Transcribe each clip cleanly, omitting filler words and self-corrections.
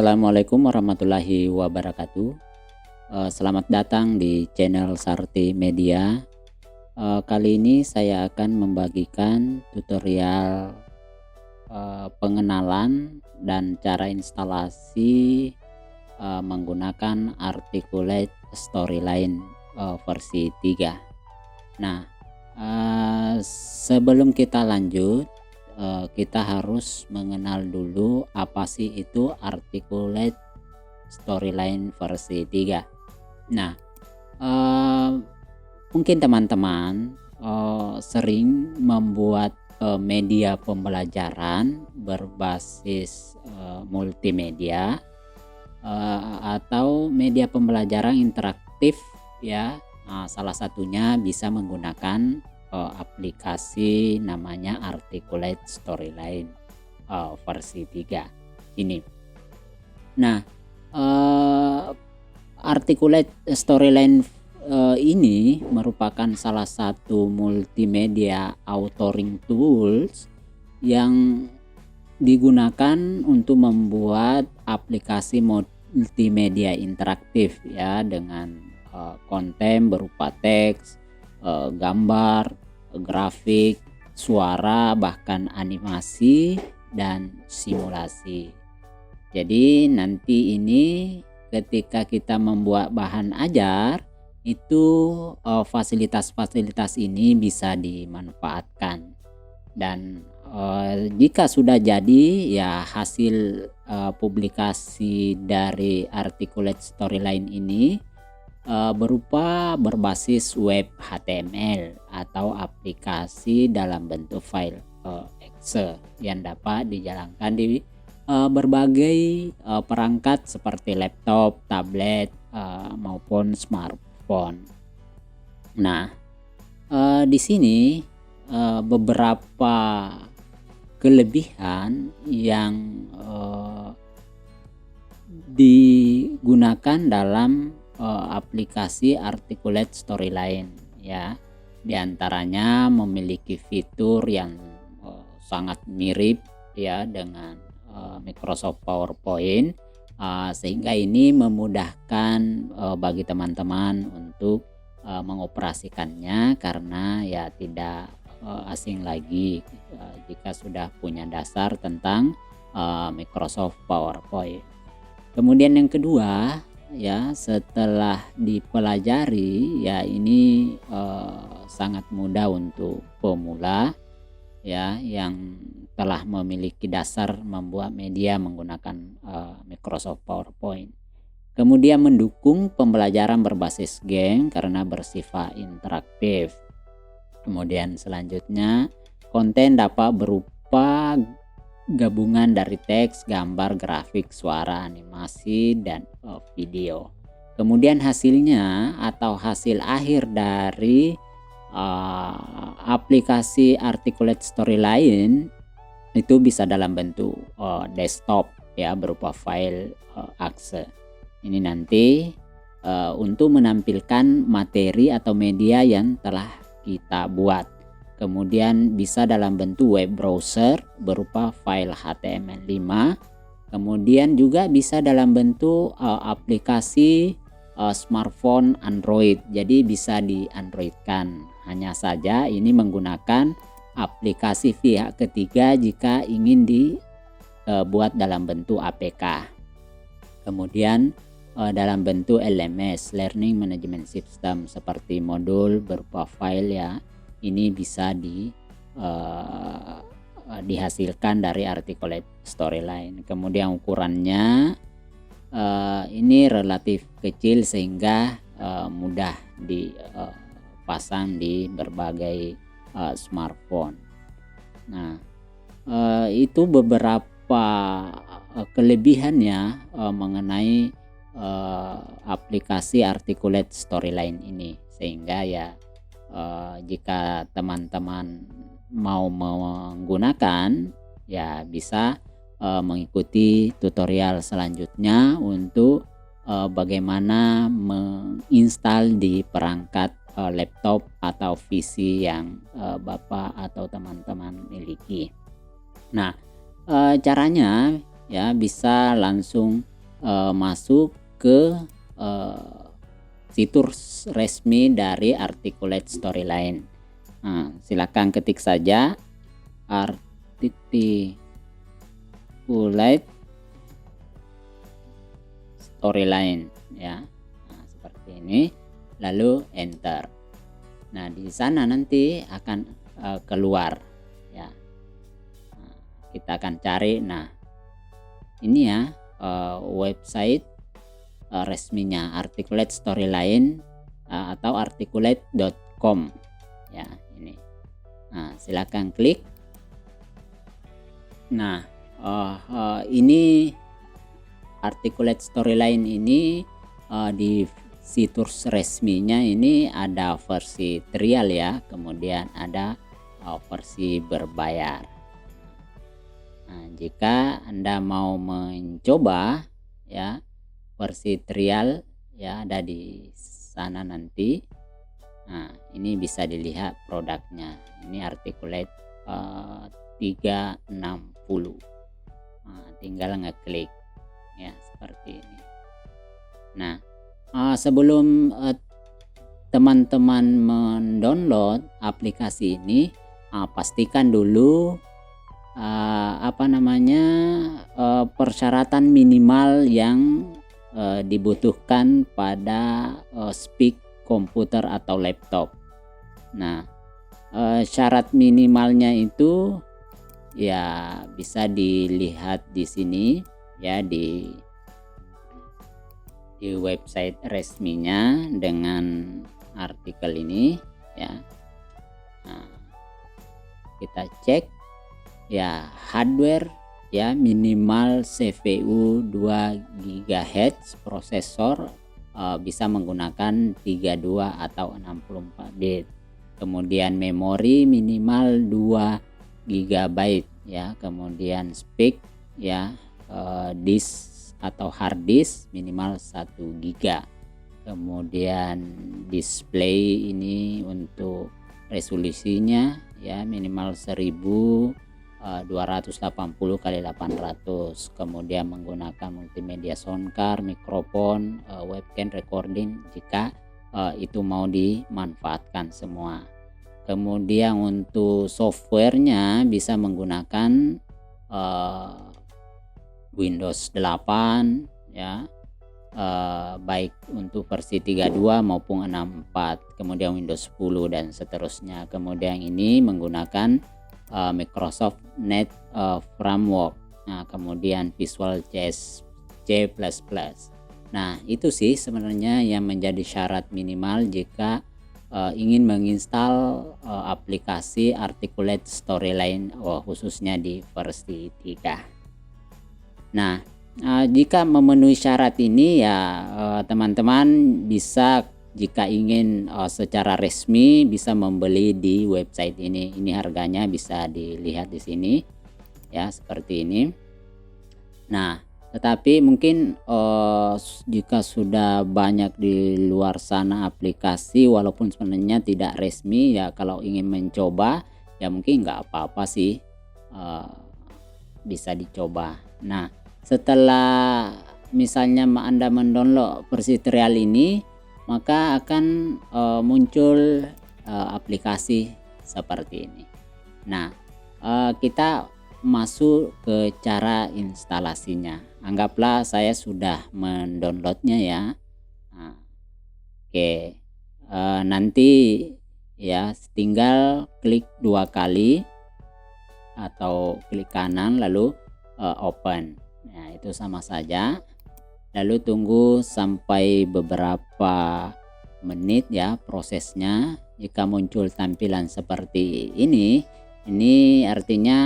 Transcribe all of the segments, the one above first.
Assalamualaikum warahmatullahi wabarakatuh. Selamat datang di channel Sarti Media. Kali ini saya akan membagikan tutorial pengenalan dan cara instalasi menggunakan Articulate Storyline versi 3. Nah, sebelum kita lanjut, kita harus mengenal dulu apa sih itu Articulate Storyline versi 3. Nah, mungkin teman-teman sering membuat media pembelajaran berbasis multimedia atau media pembelajaran interaktif ya. Salah satunya bisa menggunakan aplikasi namanya Articulate Storyline versi 3 ini. Nah, Articulate Storyline ini merupakan salah satu multimedia authoring tools yang digunakan untuk membuat aplikasi multimedia interaktif ya, dengan konten berupa teks, gambar, grafik, suara, bahkan animasi dan simulasi. Jadi nanti ini ketika kita membuat bahan ajar itu fasilitas-fasilitas ini bisa dimanfaatkan. Dan jika sudah jadi ya hasil publikasi dari Articulate Storyline ini berupa berbasis web HTML atau aplikasi dalam bentuk file Excel yang dapat dijalankan di berbagai perangkat seperti laptop, tablet maupun smartphone. Nah, di sini beberapa kelebihan yang digunakan dalam aplikasi Articulate Storyline ya. Di antaranya memiliki fitur yang sangat mirip ya dengan Microsoft PowerPoint, sehingga ini memudahkan bagi teman-teman untuk mengoperasikannya karena ya tidak asing lagi jika sudah punya dasar tentang Microsoft PowerPoint. Kemudian yang kedua ya, setelah dipelajari ya ini sangat mudah untuk pemula ya yang telah memiliki dasar membuat media menggunakan Microsoft PowerPoint. Kemudian mendukung pembelajaran berbasis game karena bersifat interaktif. Kemudian selanjutnya konten dapat berupa gabungan dari teks, gambar, grafik, suara, animasi, dan video. Kemudian hasilnya atau hasil akhir dari aplikasi Articulate Storyline itu bisa dalam bentuk desktop ya, berupa file Excel. Ini nanti untuk menampilkan materi atau media yang telah kita buat. Kemudian bisa dalam bentuk web browser berupa file HTML5. Kemudian juga bisa dalam bentuk aplikasi smartphone Android. Jadi bisa di Androidkan. Hanya saja ini menggunakan aplikasi pihak ketiga jika ingin dibuat dalam bentuk APK. Kemudian dalam bentuk LMS, Learning Management System, seperti modul berupa file ya. Ini bisa dihasilkan dari Articulate Storyline. Kemudian ukurannya ini relatif kecil sehingga mudah dipasang di berbagai smartphone. Nah, itu beberapa kelebihannya mengenai aplikasi Articulate Storyline ini, sehingga ya jika teman-teman mau menggunakan ya bisa mengikuti tutorial selanjutnya untuk bagaimana menginstal di perangkat laptop atau PC yang Bapak atau teman-teman miliki. Nah, caranya ya bisa langsung masuk ke situs resmi dari Articulate Storyline. Nah, silakan ketik saja Articulate Storyline ya. Nah, seperti ini, lalu enter. Nah, di sana nanti akan keluar ya. Nah, kita akan cari. Nah, ini ya website resminya Articulate Storyline atau articulate.com ya, ini. Nah, silakan klik. Nah, ini Articulate Storyline ini di situs resminya ini ada versi trial ya, kemudian ada versi berbayar. Nah, jika Anda mau mencoba ya versi trial ya, ada di sana nanti. Nah, ini bisa dilihat produknya. Ini Articulate 360. Nah, tinggal ngeklik ya seperti ini. Nah, sebelum teman-teman mendownload aplikasi ini, pastikan dulu persyaratan minimal yang dibutuhkan pada speak komputer atau laptop. Nah, syarat minimalnya itu ya bisa dilihat di sini ya, di website resminya dengan artikel ini ya. Nah, kita cek ya, hardware ya, minimal CPU 2 GHz, prosesor bisa menggunakan 32 atau 64 bit. Kemudian memori minimal 2 GB ya, kemudian speak ya, disk atau hard disk minimal 1 GB. Kemudian display ini untuk resolusinya ya minimal 1280 kali 800. Kemudian menggunakan multimedia soundcard, mikrofon, webcam recording jika itu mau dimanfaatkan semua. Kemudian untuk softwarenya bisa menggunakan Windows 8 ya, baik untuk versi 32 maupun 64, kemudian Windows 10 dan seterusnya. Kemudian ini menggunakan Microsoft Net Framework. Nah, kemudian Visual C++. Nah, itu sih sebenarnya yang menjadi syarat minimal jika ingin menginstal aplikasi Articulate Storyline khususnya di versi 3. Nah, jika memenuhi syarat ini ya teman-teman bisa, jika ingin secara resmi bisa membeli di website ini. Ini harganya bisa dilihat di sini ya, seperti ini. Nah, tetapi mungkin jika sudah banyak di luar sana aplikasi walaupun sebenarnya tidak resmi ya, kalau ingin mencoba ya mungkin nggak apa-apa sih, bisa dicoba. Nah, setelah misalnya Anda mendownload versi trial ini, maka akan muncul aplikasi seperti ini. Nah, kita masuk ke cara instalasinya. Anggaplah saya sudah mendownloadnya ya. Nah, oke, nanti ya tinggal klik 2 kali atau klik kanan lalu open. Nah, itu sama saja. Lalu tunggu sampai beberapa menit ya prosesnya. Jika muncul tampilan seperti ini artinya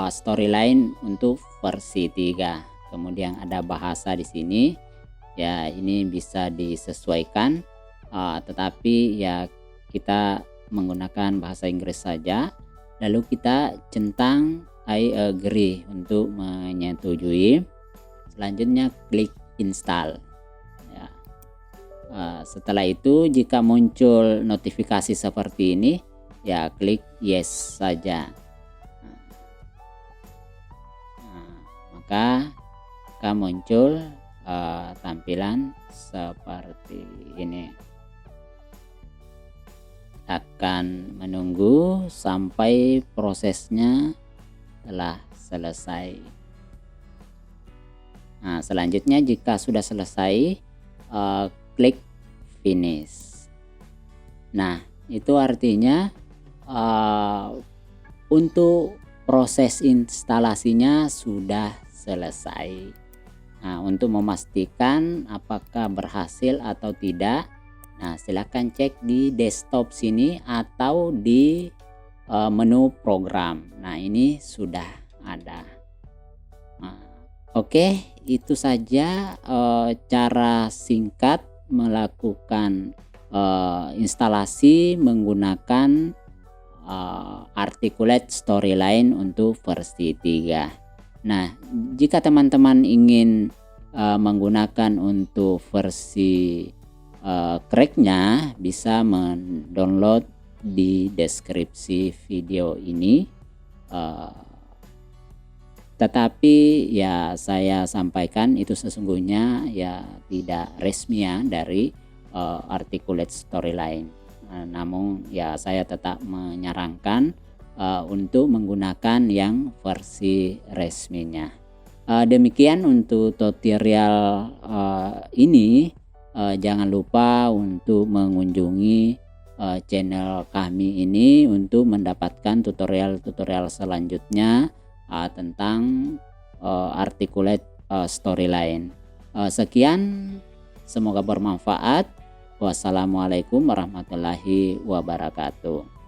Storyline untuk versi 3. Kemudian ada bahasa di sini ya, ini bisa disesuaikan, tetapi ya kita menggunakan bahasa Inggris saja. Lalu kita centang I agree untuk menyetujui. Selanjutnya klik install ya. Setelah itu jika muncul notifikasi seperti ini ya klik yes saja. Nah, maka akan muncul tampilan seperti ini. Akan menunggu sampai prosesnya telah selesai. Nah, selanjutnya jika sudah selesai, klik finish. Nah, itu artinya untuk proses instalasinya sudah selesai. Nah, untuk memastikan apakah berhasil atau tidak, nah silakan cek di desktop sini atau di menu program. Nah, ini sudah ada. Nah, oke, itu saja cara singkat melakukan instalasi menggunakan Articulate Storyline untuk versi 3. Nah, jika teman-teman ingin menggunakan untuk versi cracknya, bisa mendownload di deskripsi video ini. Tetapi ya saya sampaikan itu sesungguhnya ya tidak resmi ya dari Articulate Storyline. Namun ya saya tetap menyarankan untuk menggunakan yang versi resminya. Demikian untuk tutorial ini. Jangan lupa untuk mengunjungi channel kami ini untuk mendapatkan tutorial-tutorial selanjutnya tentang Articulate Storyline. Sekian, semoga bermanfaat. Wassalamualaikum warahmatullahi wabarakatuh.